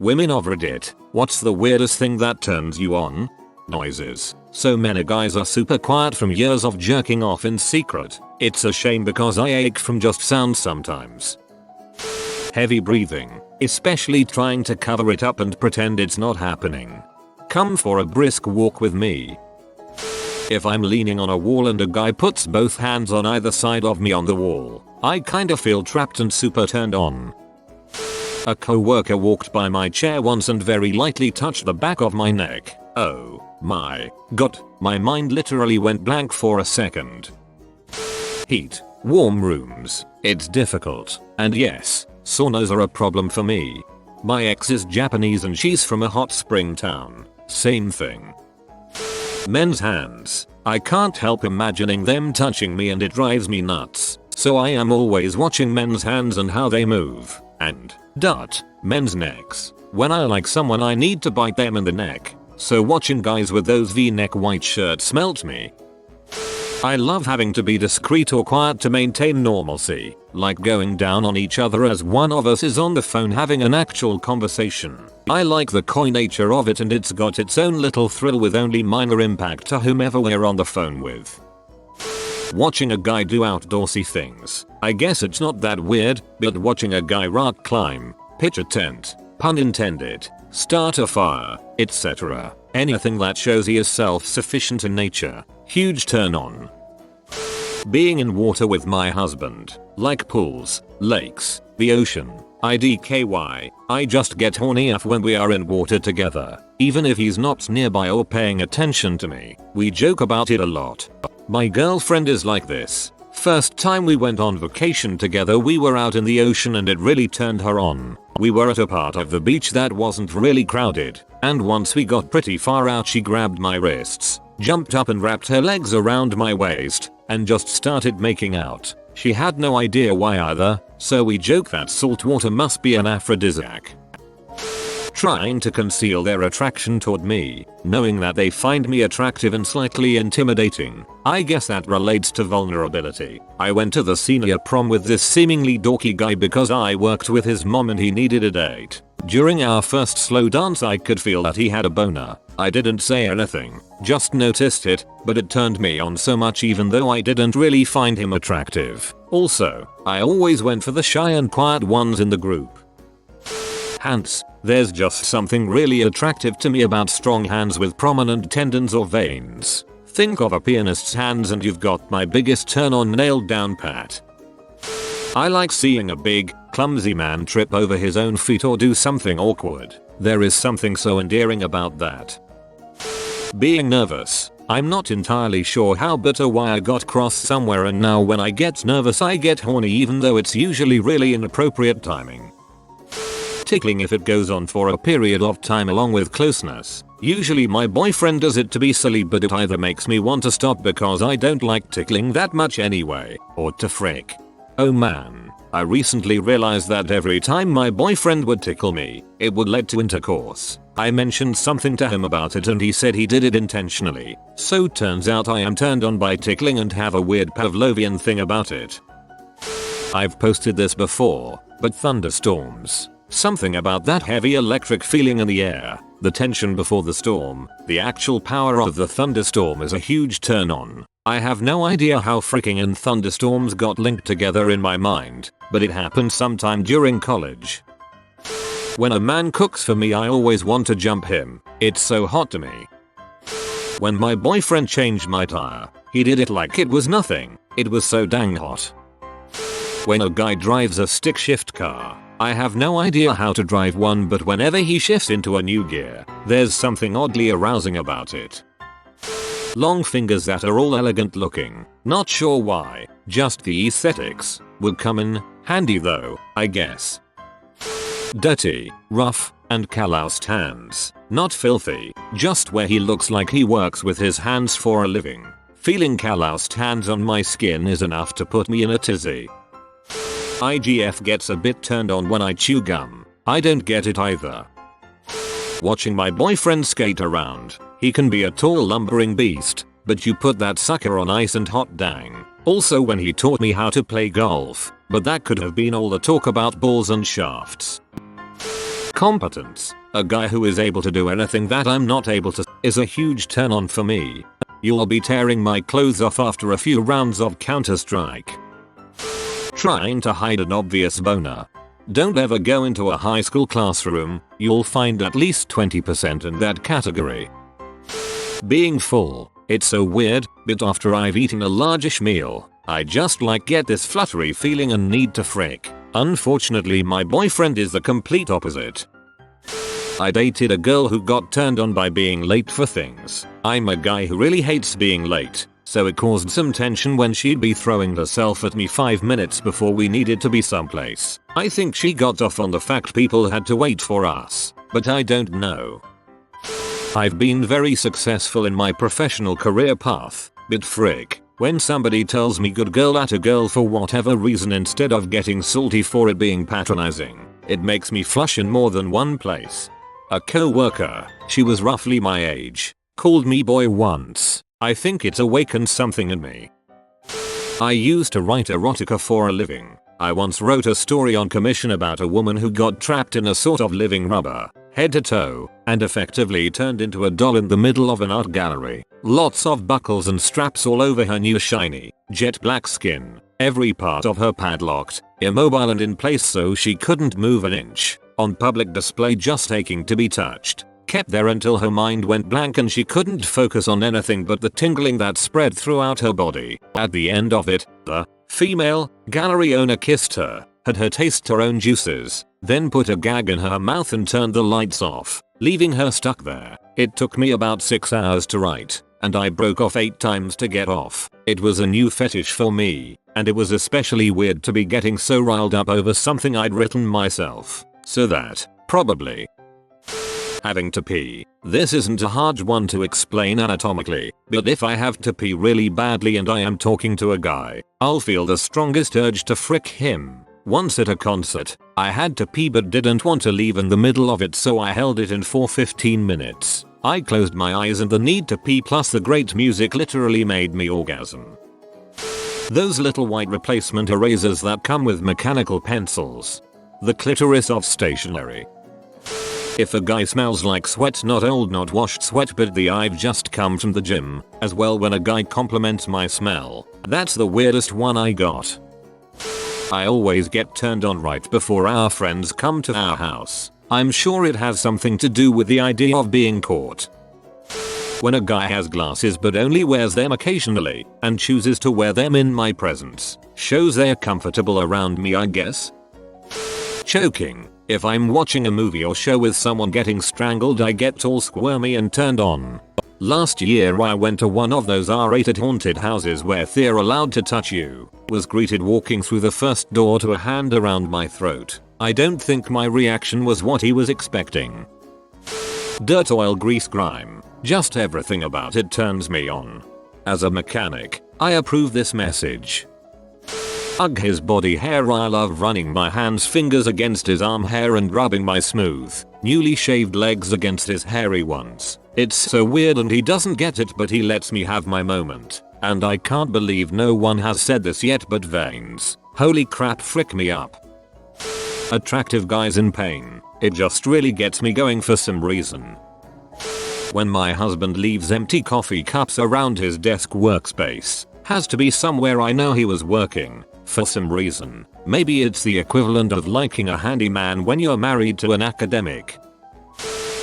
Women of Reddit, what's the weirdest thing that turns you on? Noises. So many guys are super quiet from years of jerking off in secret. It's a shame because I ache from just sound sometimes. Heavy breathing, especially trying to cover it up and pretend it's not happening. Come for a brisk walk with me. If I'm leaning on a wall and a guy puts both hands on either side of me on the wall, I kinda feel trapped and super turned on. A coworker walked by my chair once and very lightly touched the back of my neck. Oh my god, my mind literally went blank for a second. Heat. Warm rooms. It's difficult. And yes, saunas are a problem for me. My ex is Japanese and she's from a hot spring town. Same thing. Men's hands. I can't help imagining them touching me and it drives me nuts. So I am always watching men's hands and how they move. And men's necks. When I like someone I need to bite them in the neck. So watching guys with those v-neck white shirts melt me. I love having to be discreet or quiet to maintain normalcy, like going down on each other as one of us is on the phone having an actual conversation. I like the coy nature of it and it's got its own little thrill with only minor impact to whomever we're on the phone with. Watching a guy do outdoorsy things. I guess it's not that weird, but watching a guy rock climb, pitch a tent, pun intended, start a fire, etc. Anything that shows he is self-sufficient in nature. Huge turn on. Being in water with my husband, like pools, lakes, the ocean, IDKY, I just get horny off when we are in water together. Even if he's not nearby or paying attention to me, we joke about it a lot. My girlfriend is like this. First time we went on vacation together we were out in the ocean and it really turned her on. We were at a part of the beach that wasn't really crowded, and once we got pretty far out she grabbed my wrists, jumped up and wrapped her legs around my waist, and just started making out. She had no idea why either, so we joke that salt water must be an aphrodisiac. Trying to conceal their attraction toward me, knowing that they find me attractive and slightly intimidating. I guess that relates to vulnerability. I went to the senior prom with this seemingly dorky guy because I worked with his mom and he needed a date. During our first slow dance I could feel that he had a boner. I didn't say anything, just noticed it, but it turned me on so much even though I didn't really find him attractive. Also, I always went for the shy and quiet ones in the group. Hands. There's just something really attractive to me about strong hands with prominent tendons or veins. Think of a pianist's hands and you've got my biggest turn on nailed down pat. I like seeing a big, clumsy man trip over his own feet or do something awkward. There is something so endearing about that. Being nervous. I'm not entirely sure how but or why I got cross somewhere and now when I get nervous I get horny even though it's usually really inappropriate timing. Tickling if it goes on for a period of time along with closeness. Usually my boyfriend does it to be silly but it either makes me want to stop because I don't like tickling that much anyway, or to frick. Oh man, I recently realized that every time my boyfriend would tickle me, it would lead to intercourse. I mentioned something to him about it and he said he did it intentionally. So turns out I am turned on by tickling and have a weird Pavlovian thing about it. I've posted this before, but thunderstorms. Something about that heavy electric feeling in the air, the tension before the storm, the actual power of the thunderstorm is a huge turn on. I have no idea how freaking and thunderstorms got linked together in my mind, but it happened sometime during college. When a man cooks for me I always want to jump him, it's so hot to me. When my boyfriend changed my tire, he did it like it was nothing, it was so dang hot. When a guy drives a stick shift car, I have no idea how to drive one but whenever he shifts into a new gear, there's something oddly arousing about it. Long fingers that are all elegant looking, not sure why, just the aesthetics, would come in handy though, I guess. Dirty, rough, and calloused hands, not filthy, just where he looks like he works with his hands for a living. Feeling calloused hands on my skin is enough to put me in a tizzy. IGF gets a bit turned on when I chew gum. I don't get it either. Watching my boyfriend skate around. He can be a tall lumbering beast, but you put that sucker on ice and hot dang. Also when he taught me how to play golf, but that could have been all the talk about balls and shafts. Competence. A guy who is able to do anything that I'm not able to is a huge turn on for me. You'll be tearing my clothes off after a few rounds of Counter-Strike. Trying to hide an obvious boner. Don't ever go into a high school classroom, you'll find at least 20% in that category. Being full. It's so weird, but after I've eaten a largish meal, I just get this fluttery feeling and need to frick. Unfortunately, my boyfriend is the complete opposite. I dated a girl who got turned on by being late for things. I'm a guy who really hates being late, so it caused some tension when she'd be throwing herself at me 5 minutes before we needed to be someplace. I think she got off on the fact people had to wait for us, but I don't know. I've been very successful in my professional career path, but frick, when somebody tells me good girl at a girl for whatever reason instead of getting salty for it being patronizing, it makes me flush in more than one place. A co-worker, she was roughly my age, called me boy once. I think it's awakened something in me. I used to write erotica for a living. I once wrote a story on commission about a woman who got trapped in a sort of living rubber, head to toe, and effectively turned into a doll in the middle of an art gallery. Lots of buckles and straps all over her new shiny, jet black skin, every part of her padlocked, immobile and in place so she couldn't move an inch, on public display just aching to be touched. Kept there until her mind went blank and she couldn't focus on anything but the tingling that spread throughout her body. At the end of it, the female gallery owner kissed her, had her taste her own juices, then put a gag in her mouth and turned the lights off, leaving her stuck there. It took me about 6 hours to write, and I broke off 8 times to get off. It was a new fetish for me, and it was especially weird to be getting so riled up over something I'd written myself. So that, probably. Having to pee. This isn't a hard one to explain anatomically, but if I have to pee really badly and I am talking to a guy, I'll feel the strongest urge to frick him. Once at a concert, I had to pee but didn't want to leave in the middle of it, so I held it in for 15 minutes. I closed my eyes and the need to pee plus the great music literally made me orgasm. Those little white replacement erasers that come with mechanical pencils. The clitoris of stationery. If a guy smells like sweat, not old not washed sweat but the I've just come from the gym, as well when a guy compliments my smell, that's the weirdest one I got. I always get turned on right before our friends come to our house. I'm sure it has something to do with the idea of being caught. When a guy has glasses but only wears them occasionally, and chooses to wear them in my presence, shows they're comfortable around me, I guess. Choking. If I'm watching a movie or show with someone getting strangled, I get all squirmy and turned on. Last year I went to one of those R-rated haunted houses where they're allowed to touch you. Was greeted walking through the first door to a hand around my throat. I don't think my reaction was what he was expecting. Dirt, oil, grease, grime. Just everything about it turns me on. As a mechanic, I approve this message. Ugh, his body hair. I love running my hands fingers against his arm hair and rubbing my smooth, newly shaved legs against his hairy ones. It's so weird and he doesn't get it, but he lets me have my moment. And I can't believe no one has said this yet, but veins. Holy crap, frick me up. Attractive guys in pain. It just really gets me going for some reason. When my husband leaves empty coffee cups around his desk workspace. Has to be somewhere I know he was working. For some reason. Maybe it's the equivalent of liking a handyman when you're married to an academic.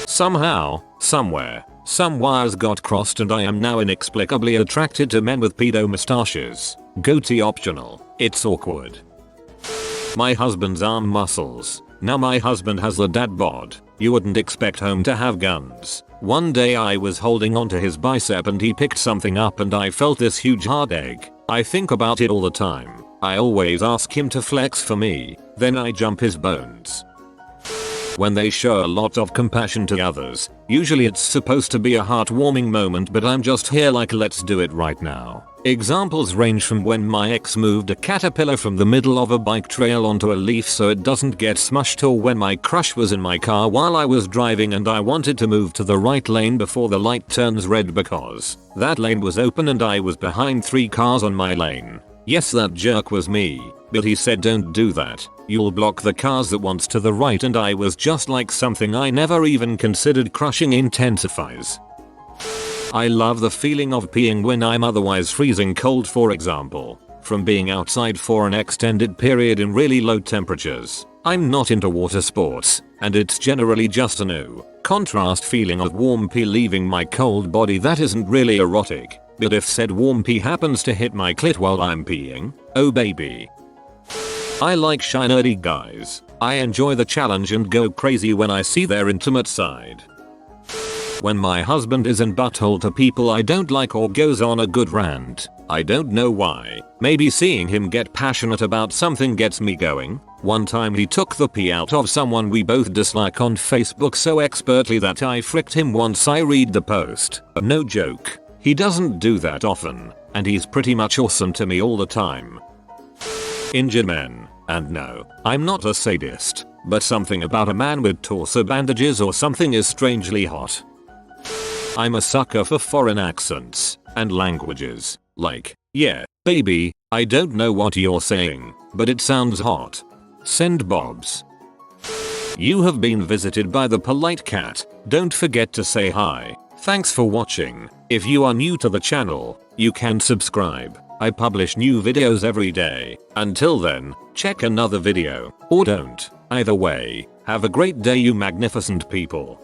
Somehow, somewhere, some wires got crossed and I am now inexplicably attracted to men with pedo mustaches. Goatee optional. It's awkward. My husband's arm muscles. Now my husband has the dad bod. You wouldn't expect home to have guns. One day I was holding onto his bicep and he picked something up and I felt this huge hard egg. I think about it all the time. I always ask him to flex for me, then I jump his bones. When they show a lot of compassion to others, usually it's supposed to be a heartwarming moment, but I'm just here like let's do it right now. Examples range from when my ex moved a caterpillar from the middle of a bike trail onto a leaf so it doesn't get smushed, or when my crush was in my car while I was driving and I wanted to move to the right lane before the light turns red because that lane was open and I was behind 3 cars on my lane. Yes, that jerk was me, but he said don't do that, you'll block the cars that wants to the right, and I was just like something I never even considered crushing intensifies. I love the feeling of peeing when I'm otherwise freezing cold, for example, from being outside for an extended period in really low temperatures. I'm not into water sports, and it's generally just a no contrast feeling of warm pee leaving my cold body that isn't really erotic, but if said warm pee happens to hit my clit while I'm peeing, oh baby. I like shy nerdy guys. I enjoy the challenge and go crazy when I see their intimate side. When my husband is in butthole to people I don't like or goes on a good rant, I don't know why, maybe seeing him get passionate about something gets me going. One time he took the pee out of someone we both dislike on Facebook so expertly that I fricked him once I read the post. No joke. He doesn't do that often, and he's pretty much awesome to me all the time. Injured men, and no, I'm not a sadist, but something about a man with torso bandages or something is strangely hot. I'm a sucker for foreign accents and languages, like, yeah, baby, I don't know what you're saying, but it sounds hot. Send bobs. You have been visited by the polite cat. Don't forget to say hi. Thanks for watching. If you are new to the channel, you can subscribe. I publish new videos every day. Until then, check another video, or don't. Either way, have a great day you magnificent people.